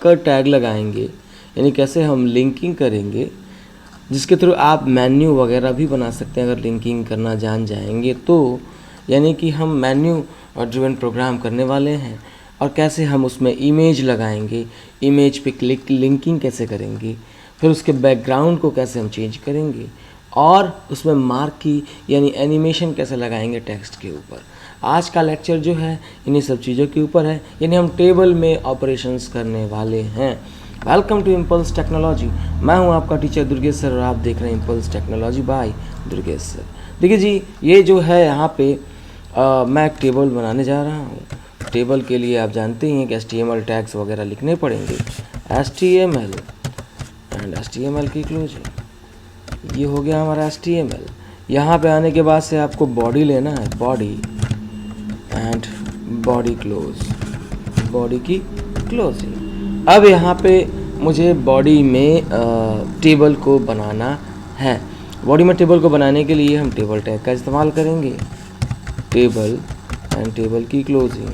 का टैग लगाएंगे, यानी कैसे हम लिंकिंग करेंगे, जिसके थ्रू आप मेन्यू वगैरह भी बना सकते हैं अगर लिंकिंग करना जान जाएंगे तो। यानी कि हम मेन्यू ड्रिवन प्रोग्राम करने वाले हैं। और कैसे हम उसमें इमेज लगाएंगे, इमेज पे क्लिक लिंकिंग कैसे करेंगे, फिर उसके बैकग्राउंड को कैसे हम चेंज करेंगे, और उसमें मार्क की यानी एनिमेशन कैसे लगाएंगे टेक्स्ट के ऊपर। आज का लेक्चर जो है इन्हीं सब चीज़ों के ऊपर है, यानी हम टेबल में ऑपरेशंस करने वाले हैं। Welcome to Impulse Technology. मैं हूं आपका टीचर दुर्गेश सर और आप देख रहे हैं impulse technology by Durgesh sir. देखिए जी, ये जो है यहाँ पे मैं एक टेबल बनाने जा रहा हूँ। टेबल के लिए आप जानते हैं कि HTML टैग्स वगैरह लिखने पड़ेंगे। HTML एंड HTML की क्लोजिंग, ये हो गया हमारा HTML। यहाँ पे आने के बाद से आपको बॉडी लेना है, body and body close, body की क्लोजिंग। अब यहाँ पे मुझे बॉडी में टेबल को बनाना है। बॉडी में टेबल को बनाने के लिए हम टेबल टैग का इस्तेमाल करेंगे, टेबल एंड टेबल की क्लोजिंग।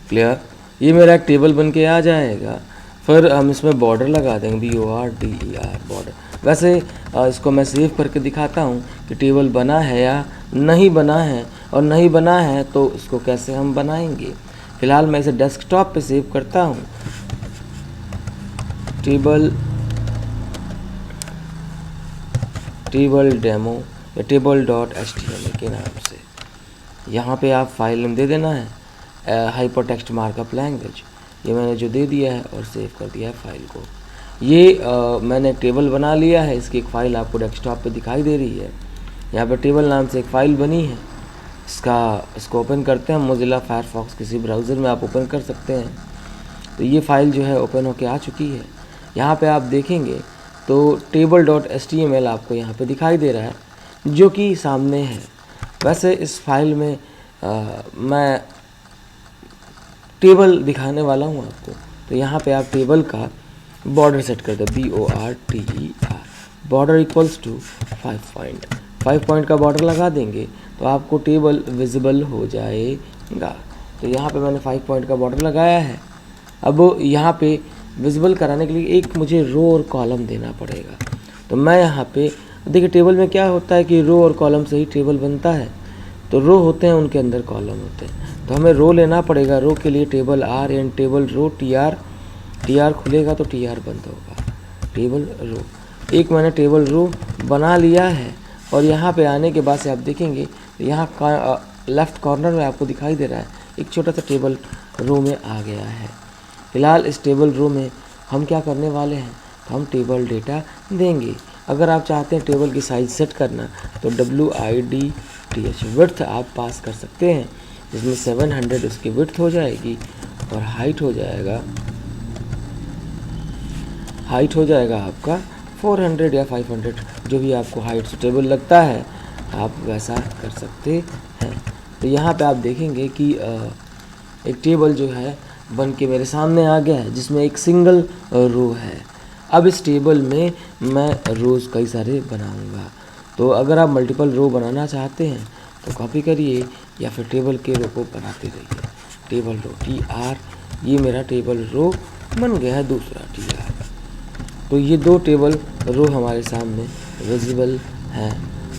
क्लियर? ये मेरा एक टेबल बन के आ जाएगा। फिर हम इसमें बॉर्डर लगा देंगे, BORDER बॉर्डर। वैसे इसको मैं सेव करके दिखाता हूँ कि टेबल बना है या नहीं बना है, और नहीं बना है तो इसको कैसे हम बनाएंगे। फिलहाल मैं इसे डेस्कटॉप पे सेव करता हूँ, टेबल डेमो या table.html के नाम से। यहाँ पे आप फाइल नेम दे देना है हाइपरटेक्स्ट मार्कअप लैंग्वेज, ये मैंने जो दे दिया है और सेव कर दिया है फाइल को। ये मैंने एक टेबल बना लिया है, इसकी एक फ़ाइल आपको डेस्कटॉप पे दिखाई दे रही है। यहाँ पे टेबल नाम से एक फ़ाइल बनी है, इसको ओपन करते हैं। मोजिला फायरफॉक्स किसी ब्राउज़र में आप ओपन कर सकते हैं। तो ये फ़ाइल जो है ओपन होके आ चुकी है। यहाँ पे आप देखेंगे तो table.html आपको यहाँ पे दिखाई दे रहा है, जो कि सामने है। वैसे इस फाइल में मैं टेबल दिखाने वाला हूँ आपको। तो यहाँ पे आप टेबल का बॉर्डर सेट कर दो, BORDER, border equals to 5 point का बॉर्डर लगा देंगे तो आपको टेबल विजिबल हो जाएगा। तो यहाँ पे मैंने 5 पॉइंट का बॉर्डर लगाया है। अब यहाँ पे विजिबल कराने के लिए एक मुझे रो और कॉलम देना पड़ेगा। तो मैं यहाँ पे देखिए, टेबल में क्या होता है कि रो और कॉलम से ही टेबल बनता है। तो रो होते हैं, उनके अंदर कॉलम होते हैं। तो हमें रो लेना पड़ेगा। रो के लिए table R and table row TR खुलेगा तो TR बंद होगा, टेबल रो। एक मैंने टेबल रो बना लिया है। और यहाँ पे आने के बाद से आप देखेंगे यहाँ का लेफ़्ट कॉर्नर में आपको दिखाई दे रहा है एक छोटा सा टेबल रो में आ गया है। फिलहाल इस टेबल रो में हम क्या करने वाले हैं, तो हम टेबल डेटा देंगे। अगर आप चाहते हैं टेबल की साइज़ सेट करना तो WIDTH विड्थ आप पास कर सकते हैं, जिसमें 700 उसकी विड्थ हो जाएगी और हाइट हो जाएगा आपका 400 या 500, जो भी आपको हाइट सुटेबल लगता है आप वैसा कर सकते हैं। तो यहाँ पे आप देखेंगे कि एक टेबल जो है बन के मेरे सामने आ गया है, जिसमें एक सिंगल रो है। अब इस टेबल में मैं रोज़ कई सारे बनाऊंगा। तो अगर आप मल्टीपल रो बनाना चाहते हैं तो कॉपी करिए या फिर टेबल के रो को बनाते रहिए। टेबल रो TR, ये मेरा टेबल रो बन गया है, दूसरा TR। तो ये दो टेबल रो हमारे सामने विजिबल हैं,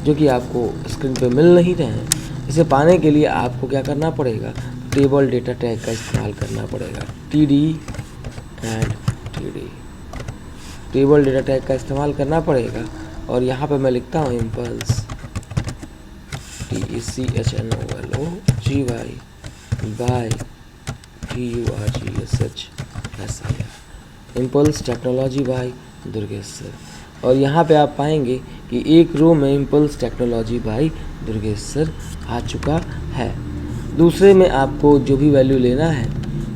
जो कि आपको स्क्रीन पे मिल नहीं रहे हैं। इसे पाने के लिए आपको क्या करना पड़ेगा, टेबल डेटा टैग का इस्तेमाल करना पड़ेगा, TD and TD, table data tag का इस्तेमाल करना पड़ेगा। और यहाँ पे मैं लिखता हूँ impulse, TECHNOLOGY by DURGSHSIR, impulse technology by Durgesh sir. और यहाँ पे आप पाएंगे कि एक रो में impulse technology by Durgesh sir आ चुका है। दूसरे में आपको जो भी वैल्यू लेना है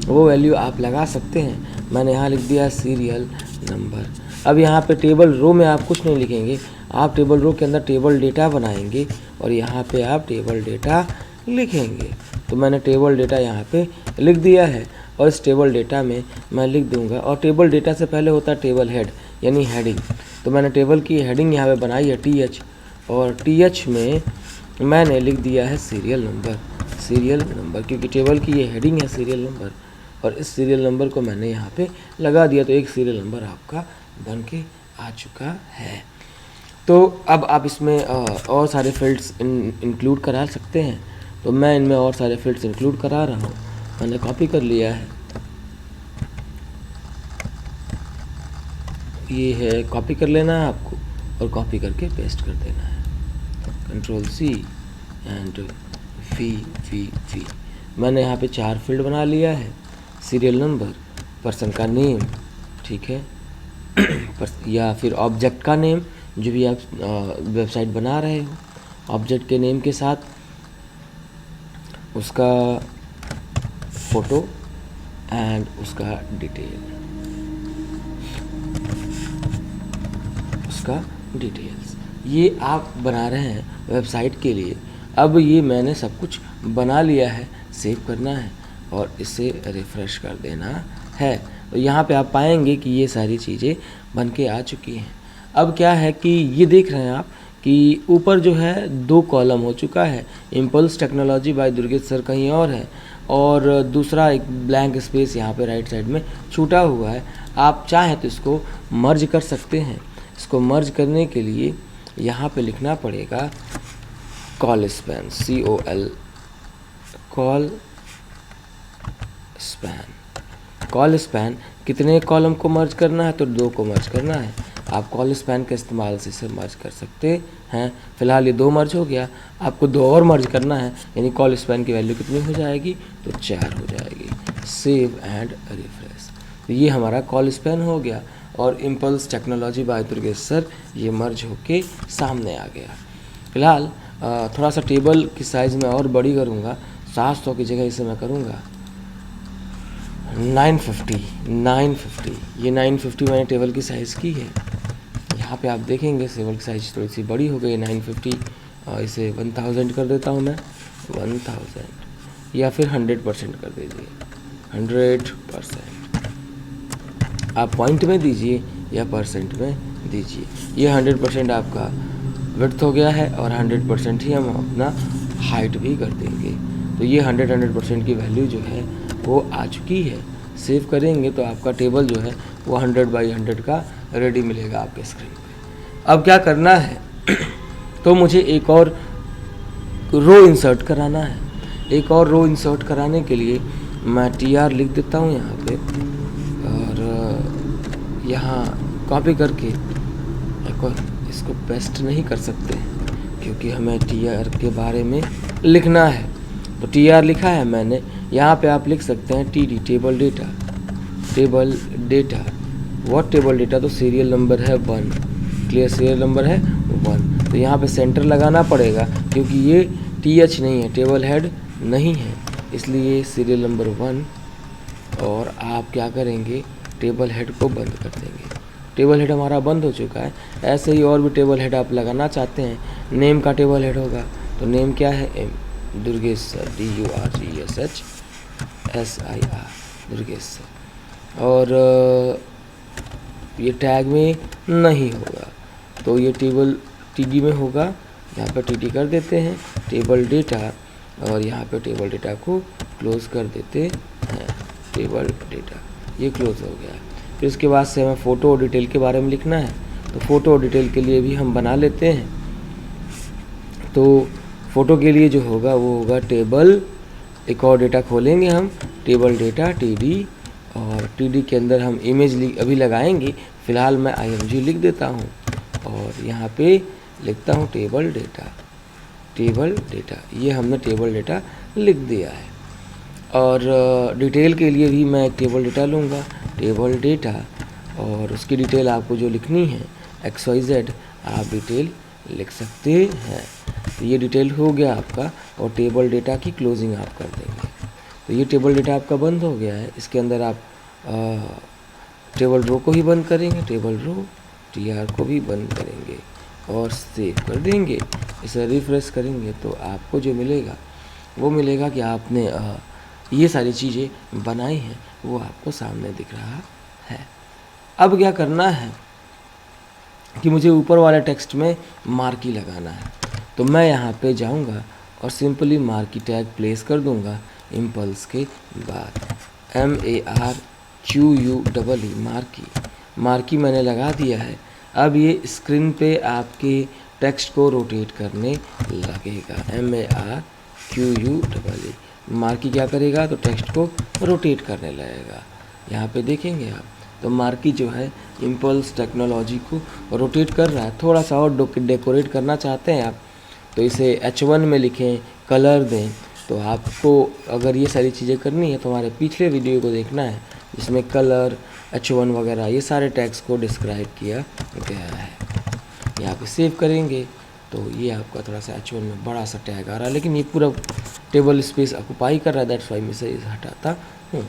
वो वैल्यू आप लगा सकते हैं। मैंने यहाँ लिख दिया सीरियल नंबर। अब यहाँ पे टेबल रो में आप कुछ नहीं लिखेंगे, आप टेबल रो के अंदर टेबल डेटा बनाएंगे और यहाँ पे आप टेबल डेटा लिखेंगे। तो मैंने टेबल डेटा यहाँ पे लिख दिया है और इस टेबल डेटा में मैं लिख दूंगा। और टेबल डेटा से पहले होता है टेबल हेड यानी हेडिंग। तो मैंने टेबल की हेडिंग यहाँ पे बनाई है TH, और TH में मैंने लिख दिया है सीरियल नंबर, क्योंकि टेबल की ये हेडिंग है सीरियल नंबर। और इस सीरियल नंबर को मैंने यहाँ पे लगा दिया, तो एक सीरियल नंबर आपका बन के आ चुका है। तो अब आप इसमें और सारे फील्ड्स इंक्लूड करा सकते हैं, तो मैं इनमें और सारे फील्ड्स इंक्लूड करा रहा हूँ। मैंने कॉपी कर लिया है, ये है, कॉपी कर लेना है आपको और कॉपी करके पेस्ट कर देना है, Ctrl+C एंड V। मैंने यहाँ पे 4 फील्ड बना लिया है, सीरियल नंबर, पर्सन का नेम, ठीक है, या फिर ऑब्जेक्ट का नेम, जो भी आप वेबसाइट बना रहे हो, ऑब्जेक्ट के नेम के साथ उसका फ़ोटो एंड उसका डिटेल्स, ये आप बना रहे हैं वेबसाइट के लिए। अब ये मैंने सब कुछ बना लिया है, सेव करना है और इसे रिफ़्रेश कर देना है। तो यहाँ पे आप पाएंगे कि ये सारी चीज़ें बन के आ चुकी हैं। अब क्या है कि ये देख रहे हैं आप कि ऊपर जो है 2 कॉलम हो चुका है, impulse technology by Durgesh sir कहीं और है, और दूसरा एक ब्लैंक स्पेस यहाँ पे राइट साइड में छूटा हुआ है। आप चाहें तो इसको मर्ज कर सकते हैं। इसको मर्ज करने के लिए यहाँ पे लिखना पड़ेगा कॉल स्पैन, कॉल स्पैन कितने कॉलम को मर्ज करना है, तो 2 को मर्ज करना है। आप कॉल स्पैन के इस्तेमाल से इसे मर्ज कर सकते हैं। फिलहाल ये 2 मर्ज हो गया, आपको 2 और मर्ज करना है, यानी कॉल स्पैन की वैल्यू कितनी हो जाएगी, तो 4 हो जाएगी। सेव एंड रिफ्रेश, तो ये हमारा कॉल स्पैन हो गया और impulse technology by Durgesh sir ये मर्ज होके सामने आ गया। फिलहाल थोड़ा सा टेबल की साइज़ में और बड़ी करूँगा, 700 की जगह इसे मैं करूँगा 950। ये 950 मैंने टेबल की साइज़ की है। यहाँ पे आप देखेंगे टेबल की साइज़ थोड़ी सी बड़ी हो गई 950, इसे 1000 कर देता हूँ मैं, 1000 या फिर 100% कर दीजिए, 100%। आप पॉइंट में दीजिए या परसेंट में दीजिए। ये 100% आपका विड्थ हो गया है और 100% ही हम अपना हाइट भी कर देंगे। तो ये 100% की वैल्यू जो है वो आ चुकी है। सेव करेंगे तो आपका टेबल जो है वो 100x100 का रेडी मिलेगा आपके स्क्रीन पे। अब क्या करना है तो मुझे एक और रो इंसर्ट कराना है। एक और रो इंसर्ट कराने के लिए मैं TR लिख देता हूँ यहाँ पे और यहाँ कॉपी करके इसको पेस्ट नहीं कर सकते क्योंकि हमें TR के बारे में लिखना है। तो TR लिखा है मैंने, यहाँ पे आप लिख सकते हैं TD, table data. What table data, तो सीरियल नंबर है 1, क्लियर, सीरियल नंबर है 1। तो यहाँ पे सेंटर लगाना पड़ेगा क्योंकि ये TH नहीं है, टेबल हेड नहीं है, इसलिए सीरियल नंबर 1। और आप क्या करेंगे, टेबल हेड को बंद कर देंगे। टेबल हेड हमारा बंद हो चुका है। ऐसे ही और भी टेबल हेड आप लगाना चाहते हैं, नेम का टेबल हेड होगा, तो नेम क्या है, M Durgesh sir, DURGESHSIR, Durgesh sir. और ये टैग में नहीं होगा तो ये टेबल TD में होगा, यहाँ पर TD कर देते हैं, टेबल डेटा, और यहाँ पे टेबल डेटा को क्लोज कर देते हैं, टेबल डेटा ये क्लोज हो गया। फिर इसके बाद से हमें फ़ोटो और डिटेल के बारे में लिखना है, तो फ़ोटो और डिटेल के लिए भी हम बना लेते हैं। तो फ़ोटो के लिए जो होगा वो होगा टेबल, एक और डेटा खोलेंगे हम, टेबल डेटा TD, और TD के अंदर हम इमेज अभी लगाएंगे। फ़िलहाल मैं IMG लिख देता हूँ और यहाँ पे लिखता हूँ टेबल डेटा। ये हमने टेबल डेटा लिख दिया है। और डिटेल के लिए भी मैं एक टेबल डेटा लूँगा, टेबल डेटा, और उसकी डिटेल आपको जो लिखनी है XYZ आप डिटेल लिख सकते हैं। तो ये डिटेल हो गया आपका, और टेबल डेटा की क्लोजिंग आप कर देंगे। तो ये टेबल डेटा आपका बंद हो गया है। इसके अंदर आप टेबल रो को ही बंद करेंगे, टेबल रो TR को भी बंद करेंगे और सेव कर देंगे। इसे रिफ्रेश करेंगे तो आपको जो मिलेगा वो मिलेगा कि आपने ये सारी चीज़ें बनाई हैं, वो आपको सामने दिख रहा है। अब क्या करना है कि मुझे ऊपर वाले टेक्स्ट में मार्की लगाना है, तो मैं यहाँ पे जाऊँगा और सिंपली मार्की टैग प्लेस कर दूँगा इम्पल्स के बाद। MARQUE मार्की मैंने लगा दिया है। अब ये स्क्रीन पे आपके टेक्स्ट को रोटेट करने लगेगा। MARQUE मार्की क्या करेगा, तो टेक्स्ट को रोटेट करने लगेगा। यहाँ पे देखेंगे आप, तो मार्की जो है इम्पल्स टेक्नोलॉजी को रोटेट कर रहा है। थोड़ा सा और डेकोरेट करना चाहते हैं आप, तो इसे H1 में लिखें, कलर दें। तो आपको अगर ये सारी चीज़ें करनी है तो हमारे पिछले वीडियो को देखना है, जिसमें कलर, H1 वगैरह ये सारे टैग्स को डिस्क्राइब किया गया है। यहाँ पे सेव करेंगे तो ये आपका थोड़ा सा H1 में बड़ा सा टैग आ रहा है, लेकिन ये पूरा टेबल स्पेस ऑक्यूपाई कर रहा है, दैट्स वाई मैं इसे हटाता हूँ।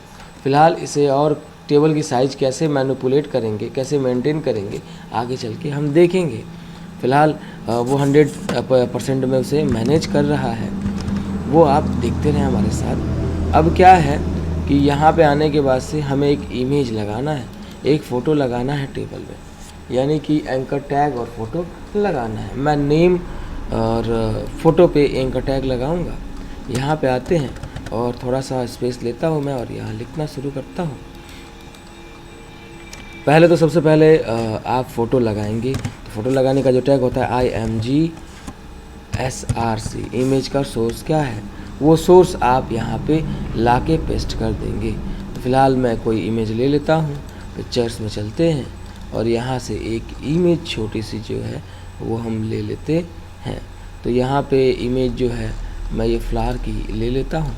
फिलहाल इसे और टेबल की साइज़ कैसे मैनिपुलेट करेंगे, कैसे मेंटेन करेंगे, आगे चल के हम देखेंगे। फ़िलहाल वो 100% में उसे मैनेज कर रहा है, वो आप देखते रहें हमारे साथ। अब क्या है कि यहाँ पे आने के बाद से हमें एक इमेज लगाना है, एक फ़ोटो लगाना है टेबल में, यानी कि एंकर टैग और फ़ोटो लगाना है। मैं नेम और फ़ोटो पे एंकर टैग लगाऊंगा। यहाँ पे आते हैं और थोड़ा सा स्पेस लेता हूँ मैं और यहाँ लिखना शुरू करता हूँ। पहले तो सबसे पहले आप फ़ोटो लगाएंगे, तो फ़ोटो लगाने का जो टैग होता है IMGSRC, इमेज का सोर्स क्या है, वो सोर्स आप यहाँ पे लाके पेस्ट कर देंगे। तो फ़िलहाल मैं कोई इमेज ले लेता हूँ, पिक्चर्स में चलते हैं और यहाँ से एक इमेज छोटी सी जो है वो हम ले लेते हैं। तो यहाँ पे इमेज जो है मैं ये फ्लावर की ले लेता हूँ।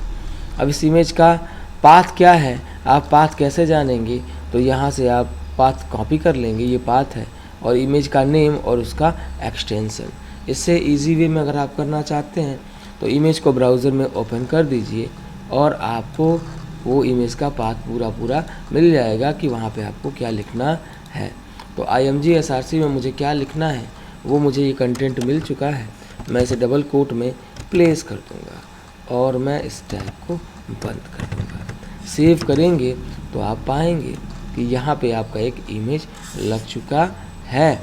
अब इस इमेज का पाथ क्या है, आप पाथ कैसे जानेंगे, तो यहाँ से आप पाथ कॉपी कर लेंगे, ये पाथ है, और इमेज का नेम और उसका एक्सटेंशन। इससे इजी वे में अगर आप करना चाहते हैं तो इमेज को ब्राउज़र में ओपन कर दीजिए और आपको वो इमेज का पाथ पूरा मिल जाएगा कि वहाँ पे आपको क्या लिखना है। तो IMGSRC में मुझे क्या लिखना है वो मुझे ये कंटेंट मिल चुका है। मैं इसे डबल कोट में प्लेस कर दूँगा और मैं इस टैग को बंद कर दूँगा। सेव करेंगे तो आप पाएंगे कि यहाँ पे आपका एक इमेज लग चुका है।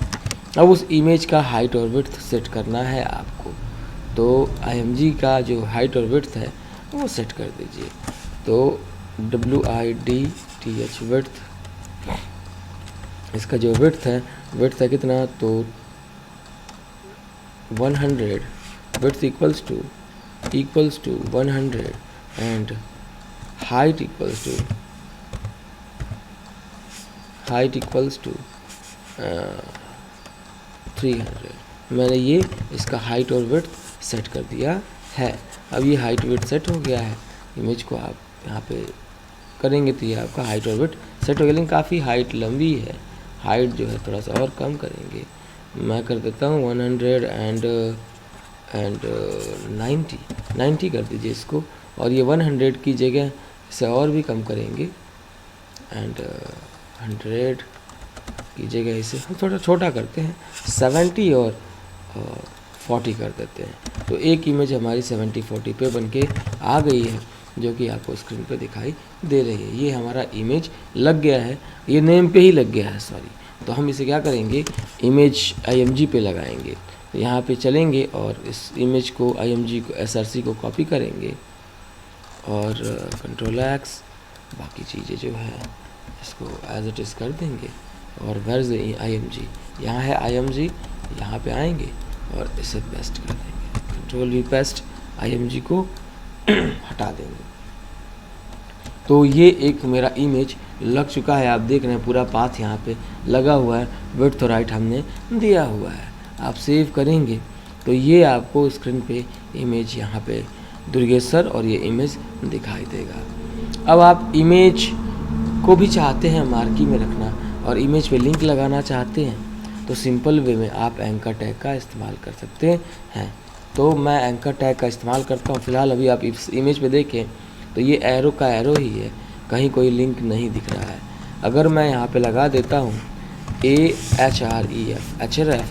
अब उस इमेज का हाइट और विड्थ सेट करना है आपको। तो IMG का जो हाइट और विड्थ है वो सेट कर दीजिए। तो WIDTH विड्थ, इसका जो विड्थ है कितना, तो 100, width equals to 100 and height equals to 300। मैंने ये इसका हाइट और विड्थ सेट कर दिया है। अब ये हाइट विड्थ सेट हो गया है। इमेज को आप यहाँ पे करेंगे तो ये आपका हाइट और विड्थ सेट हो गया, लेकिन काफ़ी हाइट लंबी है, हाइट जो है थोड़ा सा और कम करेंगे। मैं कर देता हूँ 100 एंड 90 कर दीजिए इसको, और ये 100 की जगह इसे और भी कम करेंगे एंड 100 की जगह इसे हम थोड़ा छोटा करते हैं, 70 और 40 कर देते हैं। तो एक इमेज हमारी 70-40 पे बनके आ गई है, जो कि आपको स्क्रीन पे दिखाई दे रही है। ये हमारा इमेज लग गया है, ये नेम पे ही लग गया है, सॉरी। तो हम इसे क्या करेंगे, इमेज IMG पे लगाएंगे। तो यहाँ पे चलेंगे और इस इमेज को IMG को SRC को कॉपी करेंगे और Ctrl+X, बाकी चीज़ें जो है इसको एज इट इज़ कर देंगे और वेयर इज IMG, यहाँ है IMG, यहाँ पे आएंगे और इसे पेस्ट कर देंगे। Ctrl+V पेस्ट, IMG को हटा देंगे। तो ये एक मेरा इमेज लग चुका है। आप देख रहे हैं पूरा पाथ यहाँ पे लगा हुआ है, विड्थ और हाइट हमने दिया हुआ है। आप सेव करेंगे तो ये आपको स्क्रीन पे इमेज यहाँ पे दुर्गेश्वर और ये इमेज दिखाई देगा। अब आप इमेज को भी चाहते हैं मार्की में रखना और इमेज पे लिंक लगाना चाहते हैं, तो सिंपल वे में आप एंकर टैग का इस्तेमाल कर सकते हैं। तो मैं एंकर टैग का इस्तेमाल करता हूँ। फिलहाल अभी आप इस इमेज पे देखें तो ये एरो का एरो ही है, कहीं कोई लिंक नहीं दिख रहा है। अगर मैं यहाँ पे लगा देता हूँ href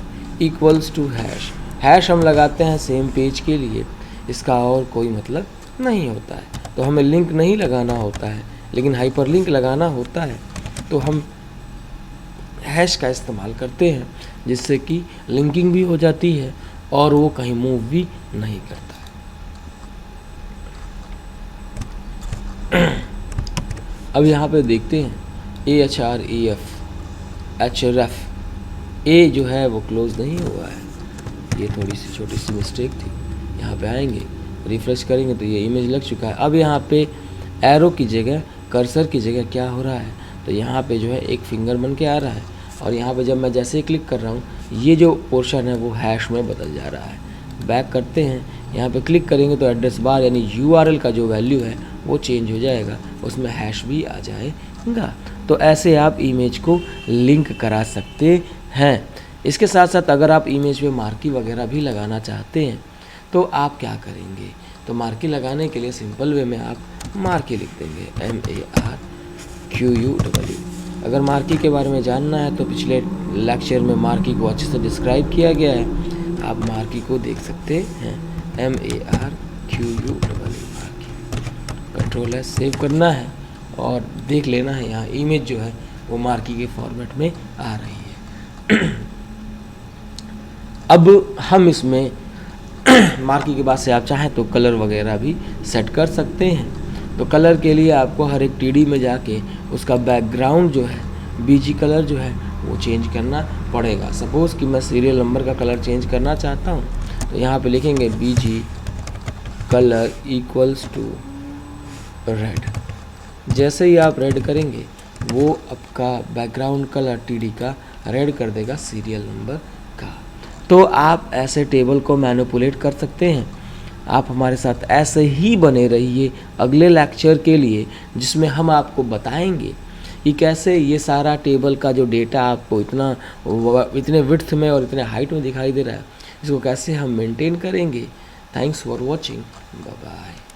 इक्वल्स टू हैश हम लगाते हैं सेम पेज के लिए, इसका और कोई मतलब नहीं होता है। तो हमें लिंक नहीं लगाना होता है, लेकिन हाइपर लिंक लगाना होता है। तो हम हैश का इस्तेमाल करते हैं, जिससे कि लिंकिंग भी हो जाती है और वो कहीं मूव भी नहीं करता है। अब यहाँ पे देखते हैं href ए जो है वो क्लोज नहीं हुआ है, ये थोड़ी सी छोटी सी मिस्टेक थी। यहाँ पे आएंगे, रिफ्रेश करेंगे तो ये इमेज लग चुका है। अब यहाँ पे एरो की जगह, कर्सर की जगह क्या हो रहा है, तो यहाँ पे जो है एक फिंगर बन के आ रहा है, और यहाँ पे जब मैं जैसे ही क्लिक कर रहा हूँ ये जो पोर्शन है वो हैश में बदल जा रहा है। बैक करते हैं, यहाँ पे क्लिक करेंगे तो एड्रेस बार यानी URL का जो वैल्यू है वो चेंज हो जाएगा, उसमें हैश भी आ जाएगा। तो ऐसे आप इमेज को लिंक करा सकते हैं। इसके साथ साथ अगर आप इमेज पे मार्की वगैरह भी लगाना चाहते हैं तो आप क्या करेंगे, तो मार्की लगाने के लिए सिंपल वे में आप मार्की लिख देंगे, MARQUW। अगर मार्की के बारे में जानना है तो पिछले लेक्चर में मार्की को अच्छे से डिस्क्राइब किया गया है, आप मार्की को देख सकते हैं, MARQUW marquee. Control S save करना है और देख लेना है, यहाँ इमेज जो है वो मार्की के फॉर्मेट में आ रही है। अब हम इसमें मार्की के बाद से आप चाहें तो कलर वगैरह भी सेट कर सकते हैं। तो कलर के लिए आपको हर एक TD में जाके उसका बैकग्राउंड जो है, BG कलर जो है वो चेंज करना पड़ेगा। सपोज़ कि मैं सीरियल नंबर का कलर चेंज करना चाहता हूँ, तो यहाँ पे लिखेंगे BG colour equals to red. जैसे ही आप रेड करेंगे वो आपका बैकग्राउंड कलर TD का रेड कर देगा सीरियल नंबर का। तो आप ऐसे टेबल को मैनिपुलेट कर सकते हैं। आप हमारे साथ ऐसे ही बने रहिए अगले लेक्चर के लिए, जिसमें हम आपको बताएंगे कि कैसे ये सारा टेबल का जो डेटा आपको इतने विड्थ में और इतने हाइट में दिखाई दे रहा है, इसको कैसे हम मेंटेन करेंगे। Thanks for watching, bye bye.